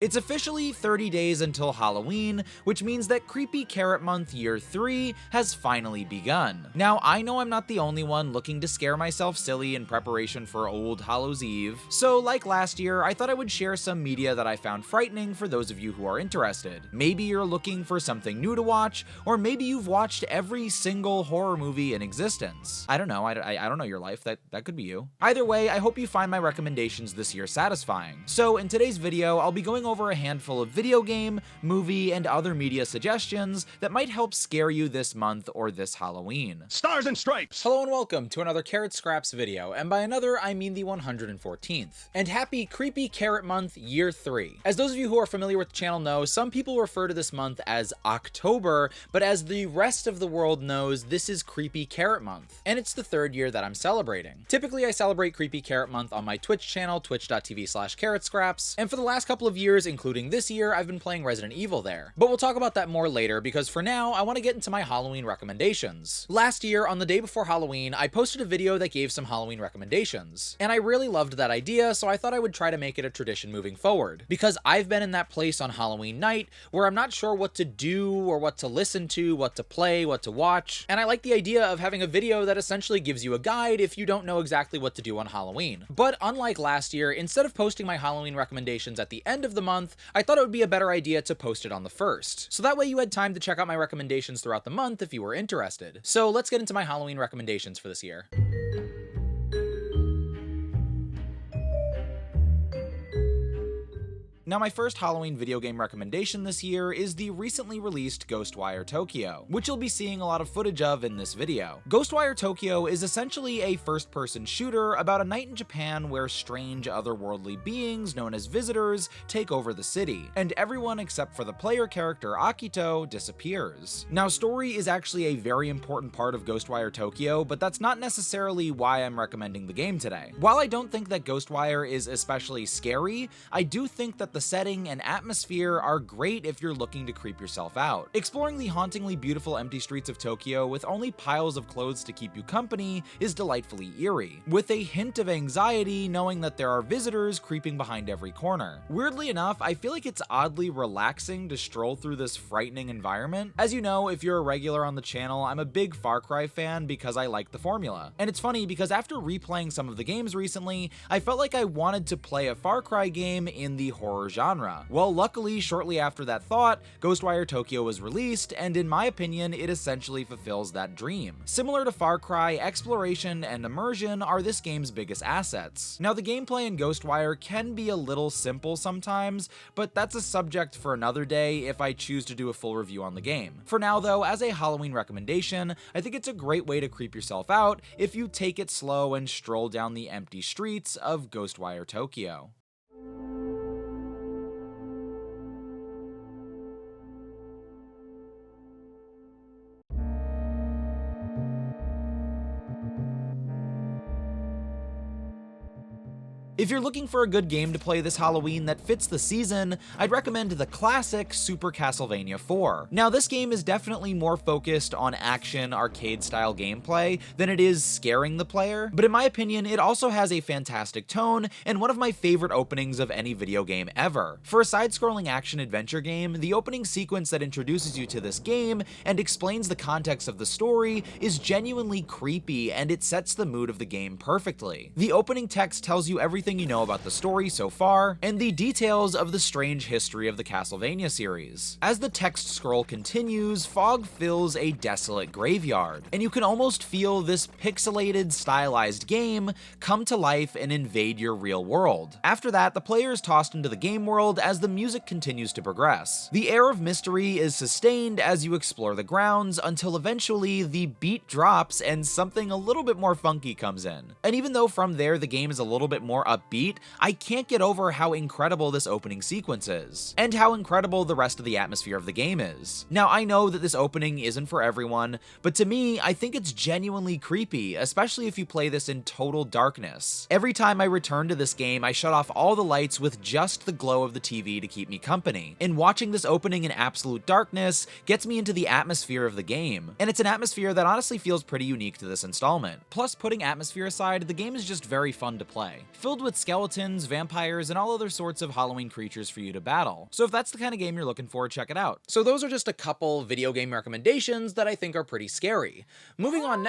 It's officially 30 days until Halloween, which means that Creepy Carrot Month Year 3 has finally begun. Now, I know I'm not the only one looking to scare myself silly in preparation for Old Hallows Eve, so like last year, I thought I would share some media that I found frightening for those of you who are interested. Maybe you're looking for something new to watch, or maybe you've watched every single horror movie in existence. I don't know, I don't know your life, that could be you. Either way, I hope you find my recommendations this year satisfying. So in today's video, I'll be going over a handful of video game, movie, and other media suggestions that might help scare you this month or this Halloween. Stars and Stripes! Hello and welcome to another Carrot Scraps video, and by another I mean the 114th. And happy Creepy Carrot Month Year 3. As those of you who are familiar with the channel know, some people refer to this month as October, but as the rest of the world knows, this is Creepy Carrot Month, and it's the third year that I'm celebrating. Typically I celebrate Creepy Carrot Month on my Twitch channel, twitch.tv/carrotscraps, and for the last couple of years, including this year, I've been playing Resident Evil there. But we'll talk about that more later, because for now, I want to get into my Halloween recommendations. Last year, on the day before Halloween, I posted a video that gave some Halloween recommendations, and I really loved that idea, so I thought I would try to make it a tradition moving forward. Because I've been in that place on Halloween night where I'm not sure what to do, or what to listen to, what to play, what to watch, and I like the idea of having a video that essentially gives you a guide if you don't know exactly what to do on Halloween. But unlike last year, instead of posting my Halloween recommendations at the end of the month, I thought it would be a better idea to post it on the 1st. So that way you had time to check out my recommendations throughout the month if you were interested. So let's get into my Halloween recommendations for this year. Now, my first Halloween video game recommendation this year is the recently released Ghostwire Tokyo, which you'll be seeing a lot of footage of in this video. Ghostwire Tokyo is essentially a first-person shooter about a night in Japan where strange otherworldly beings known as visitors take over the city, and everyone except for the player character Akito disappears. Now, story is actually a very important part of Ghostwire Tokyo, but that's not necessarily why I'm recommending the game today. While I don't think that Ghostwire is especially scary, I do think that the setting and atmosphere are great if you're looking to creep yourself out. Exploring the hauntingly beautiful empty streets of Tokyo with only piles of clothes to keep you company is delightfully eerie, with a hint of anxiety knowing that there are visitors creeping behind every corner. Weirdly enough, I feel like it's oddly relaxing to stroll through this frightening environment. As you know, if you're a regular on the channel, I'm a big Far Cry fan because I like the formula. And it's funny because after replaying some of the games recently, I felt like I wanted to play a Far Cry game in the horror genre. Well, luckily, shortly after that thought, Ghostwire Tokyo was released, and in my opinion, it essentially fulfills that dream. Similar to Far Cry, exploration and immersion are this game's biggest assets. Now, the gameplay in Ghostwire can be a little simple sometimes, but that's a subject for another day if I choose to do a full review on the game. For now, though, as a Halloween recommendation, I think it's a great way to creep yourself out if you take it slow and stroll down the empty streets of Ghostwire Tokyo. If you're looking for a good game to play this Halloween that fits the season, I'd recommend the classic Super Castlevania IV. Now, this game is definitely more focused on action, arcade-style gameplay than it is scaring the player, but in my opinion, it also has a fantastic tone and one of my favorite openings of any video game ever. For a side-scrolling action-adventure game, the opening sequence that introduces you to this game and explains the context of the story is genuinely creepy, and it sets the mood of the game perfectly. The opening text tells you everything you know about the story so far, and the details of the strange history of the Castlevania series. As the text scroll continues, fog fills a desolate graveyard, and you can almost feel this pixelated, stylized game come to life and invade your real world. After that, the player is tossed into the game world as the music continues to progress. The air of mystery is sustained as you explore the grounds until eventually the beat drops and something a little bit more funky comes in. And even though from there the game is a little bit more upbeat, I can't get over how incredible this opening sequence is, and how incredible the rest of the atmosphere of the game is. Now, I know that this opening isn't for everyone, but to me, I think it's genuinely creepy, especially if you play this in total darkness. Every time I return to this game, I shut off all the lights with just the glow of the TV to keep me company, and watching this opening in absolute darkness gets me into the atmosphere of the game, and it's an atmosphere that honestly feels pretty unique to this installment. Plus, putting atmosphere aside, the game is just very fun to play, filled with with skeletons, vampires, and all other sorts of Halloween creatures for you to battle. So if that's the kind of game you're looking for, check it out. So those are just a couple video game recommendations that I think are pretty scary. Moving on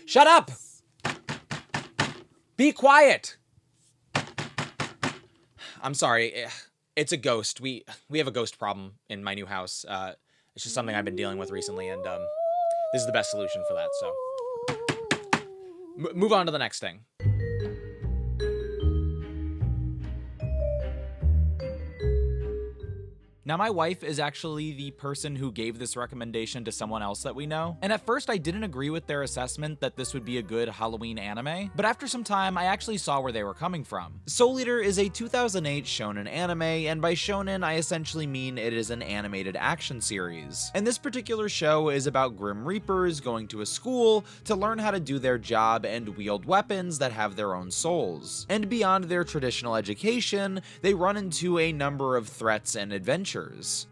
Shut up! Be quiet! I'm sorry, it's a ghost. We have a ghost problem in my new house. It's just something I've been dealing with recently, and this is the best solution for that, so. Move on to the next thing. Now, my wife is actually the person who gave this recommendation to someone else that we know, and at first I didn't agree with their assessment that this would be a good Halloween anime, but after some time I actually saw where they were coming from. Soul Eater is a 2008 shonen anime, and by shonen I essentially mean it is an animated action series. And this particular show is about Grim Reapers going to a school to learn how to do their job and wield weapons that have their own souls. And beyond their traditional education, they run into a number of threats and adventures.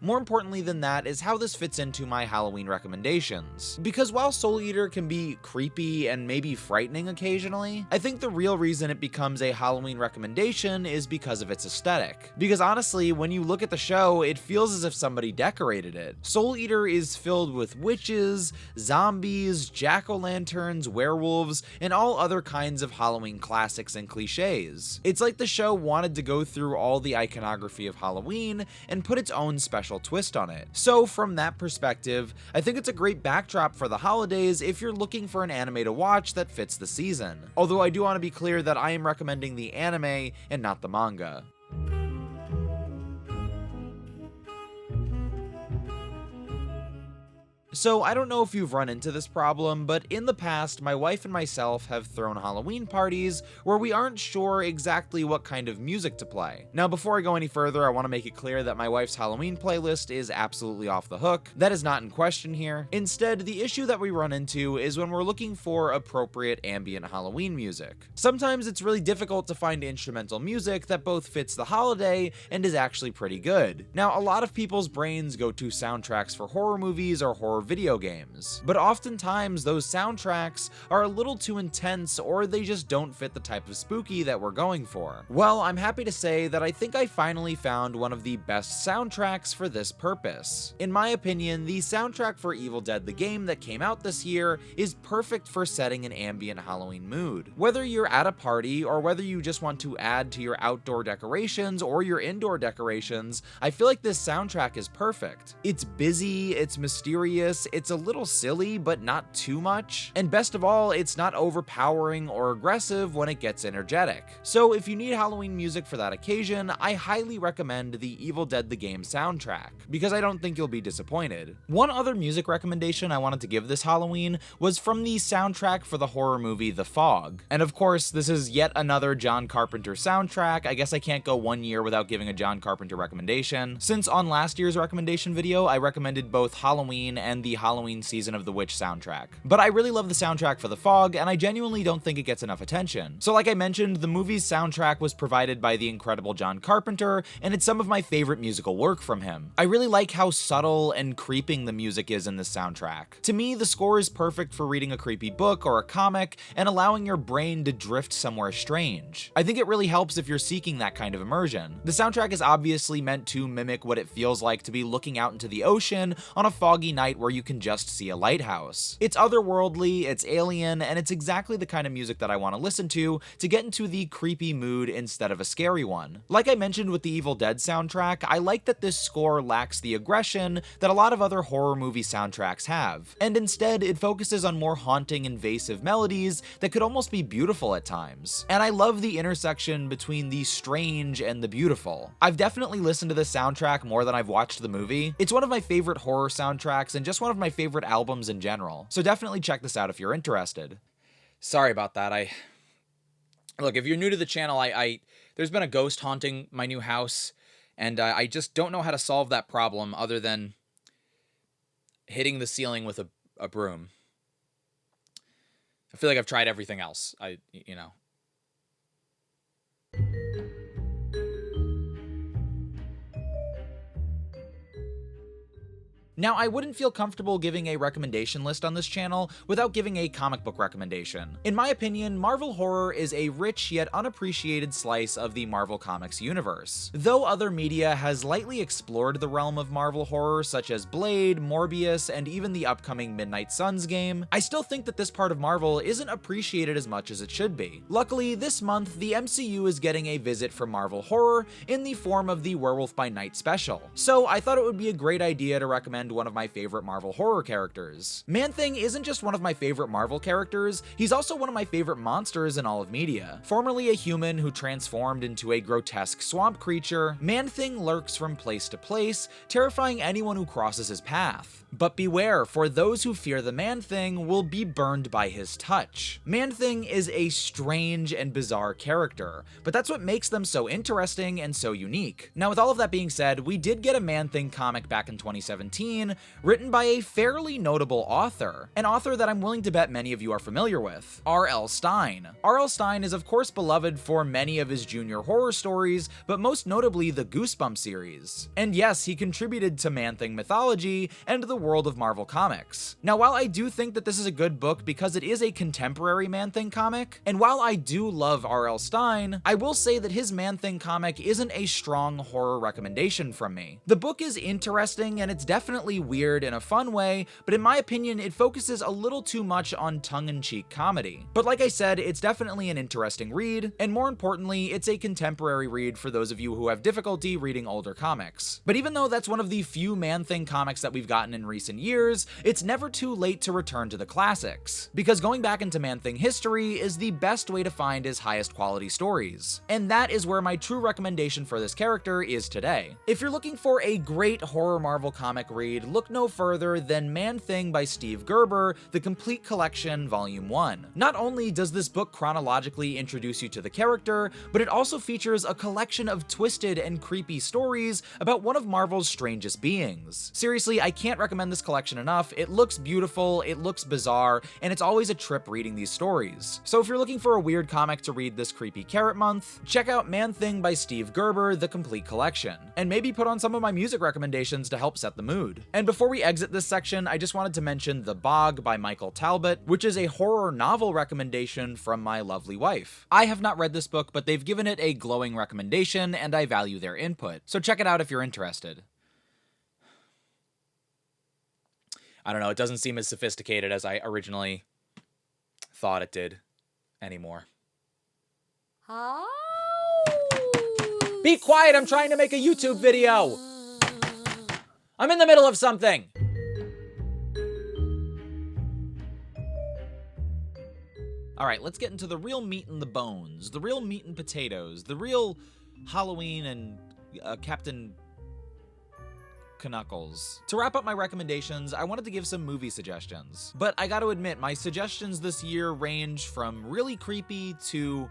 More importantly than that is how this fits into my Halloween recommendations. Because while Soul Eater can be creepy and maybe frightening occasionally, I think the real reason it becomes a Halloween recommendation is because of its aesthetic. Because honestly, when you look at the show, it feels as if somebody decorated it. Soul Eater is filled with witches, zombies, jack-o'-lanterns, werewolves, and all other kinds of Halloween classics and cliches. It's like the show wanted to go through all the iconography of Halloween and put its own special twist on it. So from that perspective, I think it's a great backdrop for the holidays if you're looking for an anime to watch that fits the season. Although I do want to be clear that I am recommending the anime and not the manga. So I don't know if you've run into this problem, but in the past, my wife and myself have thrown Halloween parties where we aren't sure exactly what kind of music to play. Now, before I go any further, I want to make it clear that my wife's Halloween playlist is absolutely off the hook. That is not in question here. Instead, the issue that we run into is when we're looking for appropriate ambient Halloween music. Sometimes it's really difficult to find instrumental music that both fits the holiday and is actually pretty good. Now, a lot of people's brains go to soundtracks for horror movies or horror video games, but oftentimes those soundtracks are a little too intense or they just don't fit the type of spooky that we're going for. Well, I'm happy to say that I think I finally found one of the best soundtracks for this purpose. In my opinion, the soundtrack for Evil Dead the game that came out this year is perfect for setting an ambient Halloween mood. Whether you're at a party or whether you just want to add to your outdoor decorations or your indoor decorations, I feel like this soundtrack is perfect. It's busy, it's mysterious, it's a little silly, but not too much. And best of all, it's not overpowering or aggressive when it gets energetic. So if you need Halloween music for that occasion, I highly recommend the Evil Dead the game soundtrack, because I don't think you'll be disappointed. One other music recommendation I wanted to give this Halloween was from the soundtrack for the horror movie The Fog. And of course, this is yet another John Carpenter soundtrack. I guess I can't go 1 year without giving a John Carpenter recommendation, since on last year's recommendation video, I recommended both Halloween and the Halloween Season of the Witch soundtrack. But I really love the soundtrack for The Fog, and I genuinely don't think it gets enough attention. So like I mentioned, the movie's soundtrack was provided by the incredible John Carpenter, and it's some of my favorite musical work from him. I really like how subtle and creeping the music is in this soundtrack. To me, the score is perfect for reading a creepy book or a comic and allowing your brain to drift somewhere strange. I think it really helps if you're seeking that kind of immersion. The soundtrack is obviously meant to mimic what it feels like to be looking out into the ocean on a foggy night where you can just see a lighthouse. It's otherworldly, it's alien, and it's exactly the kind of music that I want to listen to get into the creepy mood instead of a scary one. Like I mentioned with the Evil Dead soundtrack, I like that this score lacks the aggression that a lot of other horror movie soundtracks have, and instead it focuses on more haunting, invasive melodies that could almost be beautiful at times. And I love the intersection between the strange and the beautiful. I've definitely listened to this soundtrack more than I've watched the movie. It's one of my favorite horror soundtracks and just one of my favorite albums in general, so definitely check this out if you're interested. Sorry about that. Look, if you're new to the channel, there's been a ghost haunting my new house, and I just don't know how to solve that problem other than hitting the ceiling with a broom. I feel like I've tried everything else. Now, I wouldn't feel comfortable giving a recommendation list on this channel without giving a comic book recommendation. In my opinion, Marvel horror is a rich yet unappreciated slice of the Marvel Comics universe. Though other media has lightly explored the realm of Marvel horror, such as Blade, Morbius, and even the upcoming Midnight Suns game, I still think that this part of Marvel isn't appreciated as much as it should be. Luckily, this month, the MCU is getting a visit from Marvel horror in the form of the Werewolf by Night special. So I thought it would be a great idea to recommend one of my favorite Marvel horror characters. Man-Thing isn't just one of my favorite Marvel characters, he's also one of my favorite monsters in all of media. Formerly a human who transformed into a grotesque swamp creature, Man-Thing lurks from place to place, terrifying anyone who crosses his path. But beware, for those who fear the Man-Thing will be burned by his touch. Man-Thing is a strange and bizarre character, but that's what makes them so interesting and so unique. Now, with all of that being said, we did get a Man-Thing comic back in 2017, written by a fairly notable author, an author that I'm willing to bet many of you are familiar with, R.L. Stine. R.L. Stine is of course beloved for many of his junior horror stories, but most notably the Goosebumps series. And yes, he contributed to Man-Thing mythology and the world of Marvel Comics. Now, while I do think that this is a good book because it is a contemporary Man-Thing comic, and while I do love R.L. Stine, I will say that his Man-Thing comic isn't a strong horror recommendation from me. The book is interesting and it's definitely weird in a fun way, but in my opinion, it focuses a little too much on tongue-in-cheek comedy. But like I said, it's definitely an interesting read, and more importantly, it's a contemporary read for those of you who have difficulty reading older comics. But even though that's one of the few Man-Thing comics that we've gotten in recent years, it's never too late to return to the classics, because going back into Man-Thing history is the best way to find his highest quality stories. And that is where my true recommendation for this character is today. If you're looking for a great horror Marvel comic read, look no further than Man-Thing by Steve Gerber, The Complete Collection Volume 1. Not only does this book chronologically introduce you to the character, but it also features a collection of twisted and creepy stories about one of Marvel's strangest beings. Seriously, I can't recommend this collection enough. It looks beautiful, it looks bizarre, and it's always a trip reading these stories. So if you're looking for a weird comic to read this creepy carrot month, check out Man-Thing by Steve Gerber, The Complete Collection, and maybe put on some of my music recommendations to help set the mood. And before we exit this section, I just wanted to mention The Bog by Michael Talbot, which is a horror novel recommendation from my lovely wife. I have not read this book, but they've given it a glowing recommendation, and I value their input. So check it out if you're interested. I don't know, it doesn't seem as sophisticated as I originally thought it did anymore. Oh. Be quiet, I'm trying to make a YouTube video! I'm in the middle of something! Alright, let's get into the real meat and the bones, the real meat and potatoes, the real Halloween and Captain Knuckles. To wrap up my recommendations, I wanted to give some movie suggestions. But I gotta admit, my suggestions this year range from really creepy to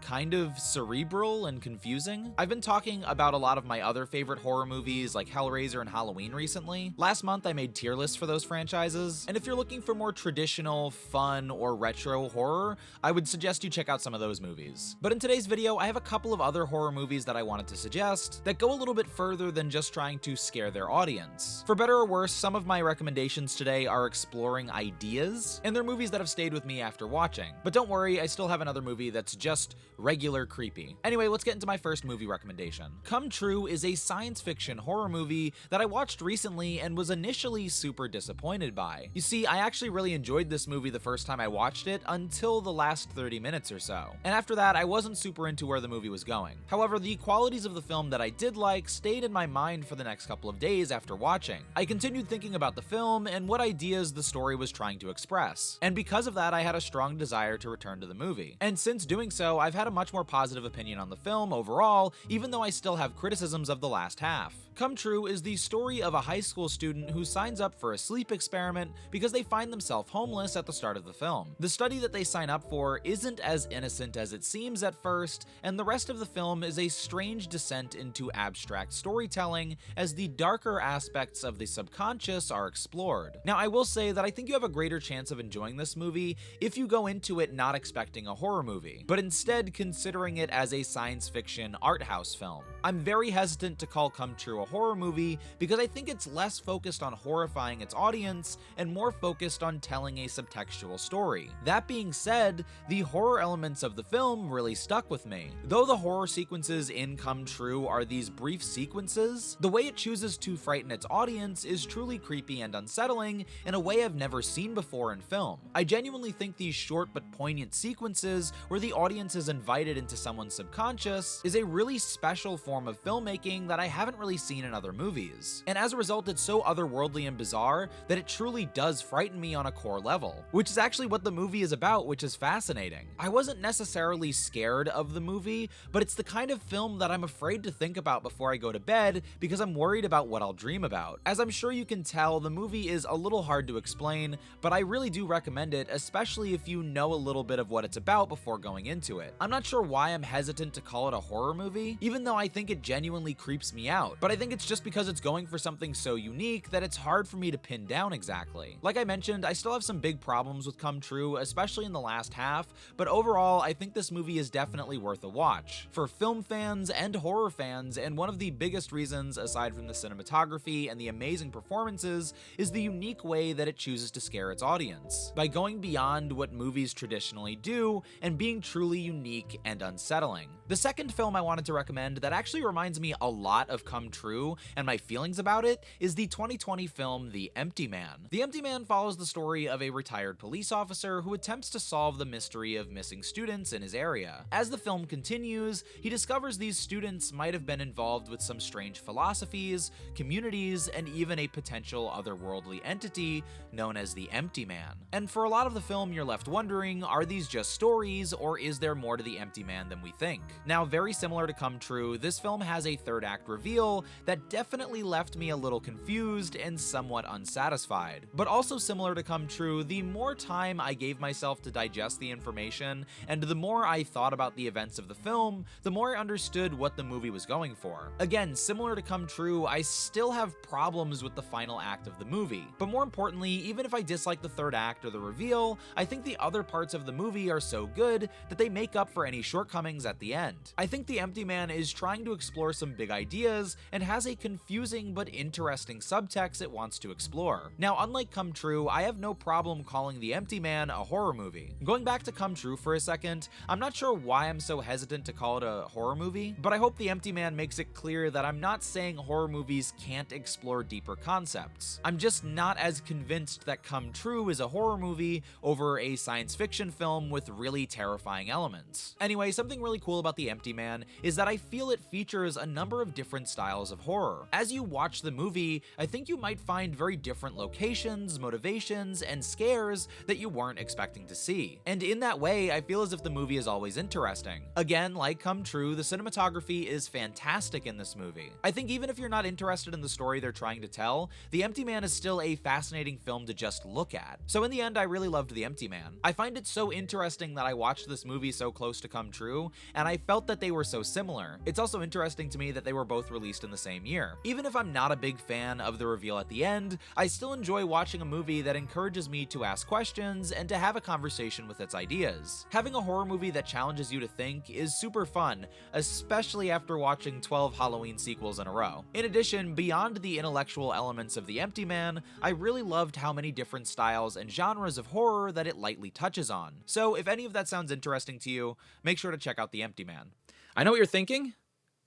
kind of cerebral and confusing. I've been talking about a lot of my other favorite horror movies like Hellraiser and Halloween recently. Last month I made tier lists for those franchises, and if you're looking for more traditional, fun, or retro horror, I would suggest you check out some of those movies. But in today's video, I have a couple of other horror movies that I wanted to suggest that go a little bit further than just trying to scare their audience. For better or worse, some of my recommendations today are exploring ideas, and they're movies that have stayed with me after watching. But don't worry, I still have another movie that's just regular creepy. Anyway, let's get into my first movie recommendation. Come True is a science fiction horror movie that I watched recently and was initially super disappointed by. You see, I actually really enjoyed this movie the first time I watched it until the last 30 minutes or so. And after that, I wasn't super into where the movie was going. However, the qualities of the film that I did like stayed in my mind for the next couple of days after watching. I continued thinking about the film and what ideas the story was trying to express. And because of that, I had a strong desire to return to the movie. And since doing so, I've had a much more positive opinion on the film overall, even though I still have criticisms of the last half. Come True is the story of a high school student who signs up for a sleep experiment because they find themselves homeless at the start of the film. The study that they sign up for isn't as innocent as it seems at first, and the rest of the film is a strange descent into abstract storytelling as the darker aspects of the subconscious are explored. Now, I will say that I think you have a greater chance of enjoying this movie if you go into it not expecting a horror movie, but instead considering it as a science fiction art house film. I'm very hesitant to call Come True a a horror movie because I think it's less focused on horrifying its audience and more focused on telling a subtextual story. That being said, the horror elements of the film really stuck with me. Though the horror sequences in Come True are these brief sequences, the way it chooses to frighten its audience is truly creepy and unsettling in a way I've never seen before in film. I genuinely think these short but poignant sequences where the audience is invited into someone's subconscious is a really special form of filmmaking that I haven't really seen in other movies. And as a result, it's so otherworldly and bizarre that it truly does frighten me on a core level, which is actually what the movie is about, which is fascinating. I wasn't necessarily scared of the movie, but it's the kind of film that I'm afraid to think about before I go to bed because I'm worried about what I'll dream about. As I'm sure you can tell, the movie is a little hard to explain, but I really do recommend it, especially if you know a little bit of what it's about before going into it. I'm not sure why I'm hesitant to call it a horror movie, even though I think it genuinely creeps me out, but I think it's just because it's going for something so unique that it's hard for me to pin down exactly. Like I mentioned, I still have some big problems with Come True, especially in the last half, but overall, I think this movie is definitely worth a watch. For film fans and horror fans, and one of the biggest reasons, aside from the cinematography and the amazing performances, is the unique way that it chooses to scare its audience, by going beyond what movies traditionally do and being truly unique and unsettling. The second film I wanted to recommend that actually reminds me a lot of Come True and my feelings about it is the 2020 film The Empty Man. The Empty Man follows the story of a retired police officer who attempts to solve the mystery of missing students in his area. As the film continues, he discovers these students might have been involved with some strange philosophies, communities, and even a potential otherworldly entity known as the Empty Man. And for a lot of the film, you're left wondering, are these just stories, or is there more to the Empty Man than we think? Now, very similar to Come True, this film has a third act reveal that definitely left me a little confused and somewhat unsatisfied. But also similar to Come True, the more time I gave myself to digest the information, and the more I thought about the events of the film, the more I understood what the movie was going for. Again, similar to Come True, I still have problems with the final act of the movie. But more importantly, even if I dislike the third act or the reveal, I think the other parts of the movie are so good that they make up for any shortcomings at the end. I think The Empty Man is trying to explore some big ideas and has a confusing but interesting subtext it wants to explore. Now, unlike Come True, I have no problem calling The Empty Man a horror movie. Going back to Come True for a second, I'm not sure why I'm so hesitant to call it a horror movie, but I hope The Empty Man makes it clear that I'm not saying horror movies can't explore deeper concepts. I'm just not as convinced that Come True is a horror movie over a science fiction film with really terrifying elements. Anyway, something really cool about The Empty Man is that I feel it features a number of different styles of horror. As you watch the movie, I think you might find very different locations, motivations, and scares that you weren't expecting to see. And in that way, I feel as if the movie is always interesting. Again, like Come True, the cinematography is fantastic in this movie. I think even if you're not interested in the story they're trying to tell, The Empty Man is still a fascinating film to just look at. So in the end, I really loved The Empty Man. I find it so interesting that I watched this movie so close to Come True, and I felt that they were so similar. It's also interesting to me that they were both released in the same year. Even if I'm not a big fan of the reveal at the end, I still enjoy watching a movie that encourages me to ask questions and to have a conversation with its ideas. Having a horror movie that challenges you to think is super fun, especially after watching 12 Halloween sequels in a row. In addition, beyond the intellectual elements of The Empty Man, I really loved how many different styles and genres of horror that it lightly touches on. So if any of that sounds interesting to you, make sure to check out The Empty Man. I know what you're thinking,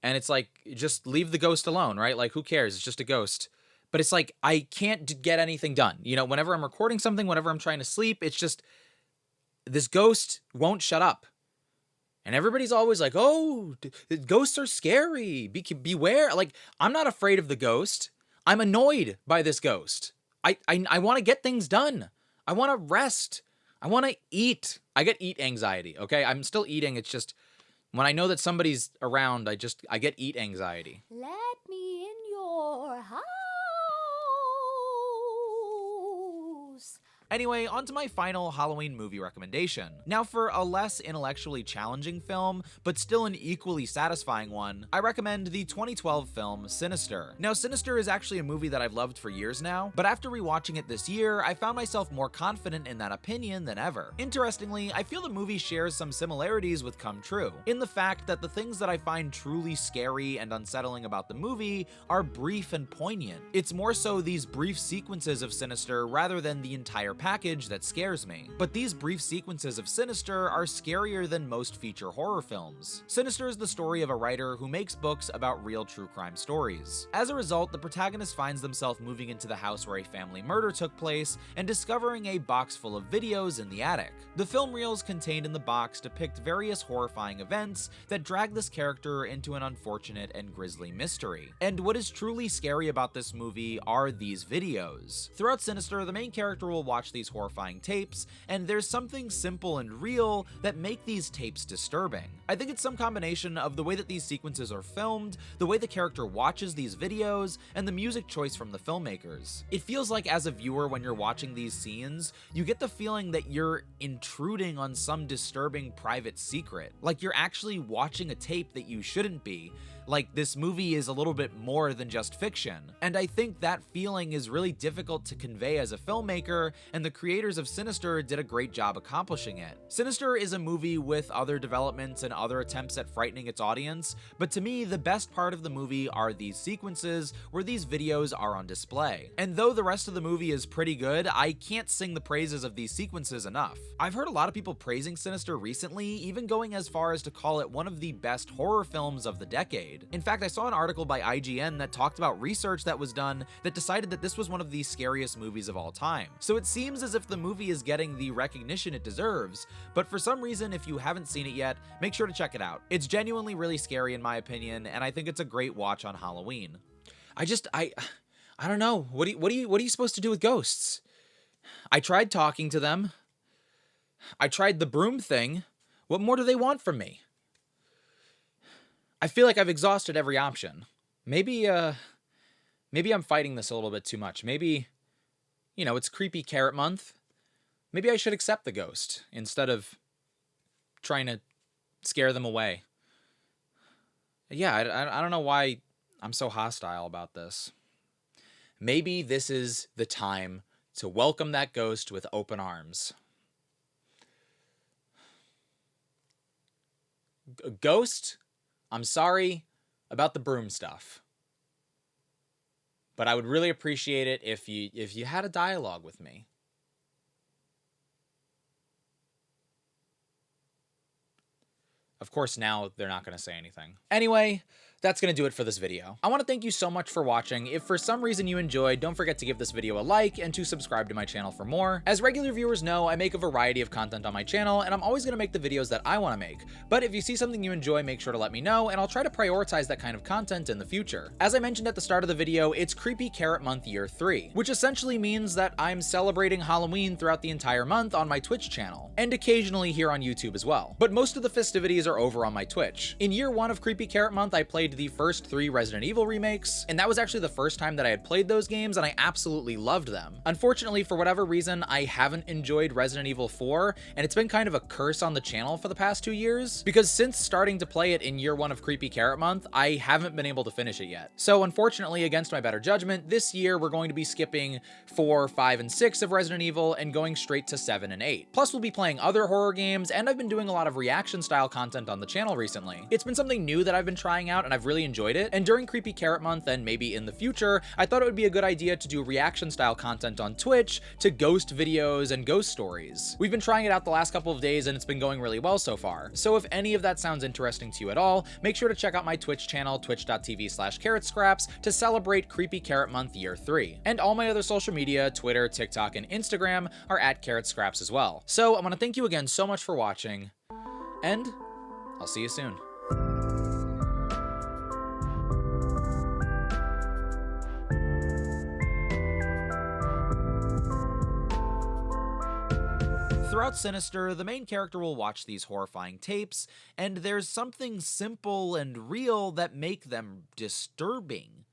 and it's like, just leave the ghost alone, right? Like, who cares? It's just a ghost. But it's like, I can't get anything done. You know, whenever I'm recording something, whenever I'm trying to sleep, it's just, this ghost won't shut up. And everybody's always like, oh, ghosts are scary. Beware. Like, I'm not afraid of the ghost. I'm annoyed by this ghost. I want to get things done. I want to rest. I want to eat. I get eat anxiety, okay? I'm still eating. It's just, when I know that somebody's around, I get eat anxiety. Let me in your house. Anyway, on to my final Halloween movie recommendation. Now for a less intellectually challenging film, but still an equally satisfying one, I recommend the 2012 film Sinister. Now Sinister is actually a movie that I've loved for years now, but after rewatching it this year, I found myself more confident in that opinion than ever. Interestingly, I feel the movie shares some similarities with Come True, in the fact that the things that I find truly scary and unsettling about the movie are brief and poignant. It's more so these brief sequences of Sinister rather than the entire package that scares me. But these brief sequences of Sinister are scarier than most feature horror films. Sinister is the story of a writer who makes books about real true crime stories. As a result, the protagonist finds themselves moving into the house where a family murder took place and discovering a box full of videos in the attic. The film reels contained in the box depict various horrifying events that drag this character into an unfortunate and grisly mystery. And what is truly scary about this movie are these videos. Throughout Sinister, the main character will watch these horrifying tapes, and there's something simple and real that make these tapes disturbing. I think it's some combination of the way that these sequences are filmed, the way the character watches these videos, and the music choice from the filmmakers. It feels like as a viewer when you're watching these scenes, you get the feeling that you're intruding on some disturbing private secret. Like you're actually watching a tape that you shouldn't be. Like this movie is a little bit more than just fiction. And I think that feeling is really difficult to convey as a filmmaker, and the creators of Sinister did a great job accomplishing it. Sinister is a movie with other developments and other attempts at frightening its audience, but to me, the best part of the movie are these sequences where these videos are on display. And though the rest of the movie is pretty good, I can't sing the praises of these sequences enough. I've heard a lot of people praising Sinister recently, even going as far as to call it one of the best horror films of the decade. In fact, I saw an article by IGN that talked about research that was done that decided that this was one of the scariest movies of all time. So it seems as if the movie is getting the recognition it deserves, but for some reason, if you haven't seen it yet, make sure to check it out. It's genuinely really scary in my opinion, and I think it's a great watch on Halloween. I don't know. What are you supposed to do with ghosts? I tried talking to them. I tried the broom thing. What more do they want from me? I feel like I've exhausted every option. Maybe I'm fighting this a little bit too much. Maybe, it's Creepy Carrot Month. Maybe I should accept the ghost instead of trying to scare them away. Yeah, I don't know why I'm so hostile about this. Maybe this is the time to welcome that ghost with open arms. Ghost, I'm sorry about the broom stuff, but I would really appreciate it if you had a dialogue with me. Of course, now they're not going to say anything. Anyway, that's going to do it for this video. I want to thank you so much for watching. If for some reason you enjoyed, don't forget to give this video a like and to subscribe to my channel for more. As regular viewers know, I make a variety of content on my channel, and I'm always going to make the videos that I want to make. But if you see something you enjoy, make sure to let me know, and I'll try to prioritize that kind of content in the future. As I mentioned at the start of the video, it's Creepy Carrot Month Year 3, which essentially means that I'm celebrating Halloween throughout the entire month on my Twitch channel, and occasionally here on YouTube as well. But most of the festivities are over on my Twitch. In year 1 of Creepy Carrot Month, I played the first 3 Resident Evil remakes, and that was actually the first time that I had played those games, and I absolutely loved them. Unfortunately, for whatever reason, I haven't enjoyed Resident Evil 4, and it's been kind of a curse on the channel for the past 2 years, because since starting to play it in year 1 of Creepy Carrot Month, I haven't been able to finish it yet. So unfortunately, against my better judgment, this year we're going to be skipping 4, 5, and 6 of Resident Evil and going straight to 7 and 8. Plus, we'll be playing other horror games, and I've been doing a lot of reaction-style content on the channel recently. It's been something new that I've been trying out, and I've really enjoyed it. And during Creepy Carrot Month, and maybe in the future, I thought it would be a good idea to do reaction-style content on Twitch to ghost videos and ghost stories. We've been trying it out the last couple of days, and it's been going really well so far. So if any of that sounds interesting to you at all, make sure to check out my Twitch channel, twitch.tv/carrotscraps, to celebrate Creepy Carrot Month Year 3. And all my other social media, Twitter, TikTok, and Instagram are at carrotscraps as well. So I want to thank you again so much for watching, and I'll see you soon. Throughout Sinister, the main character will watch these horrifying tapes, and there's something simple and real that make them disturbing.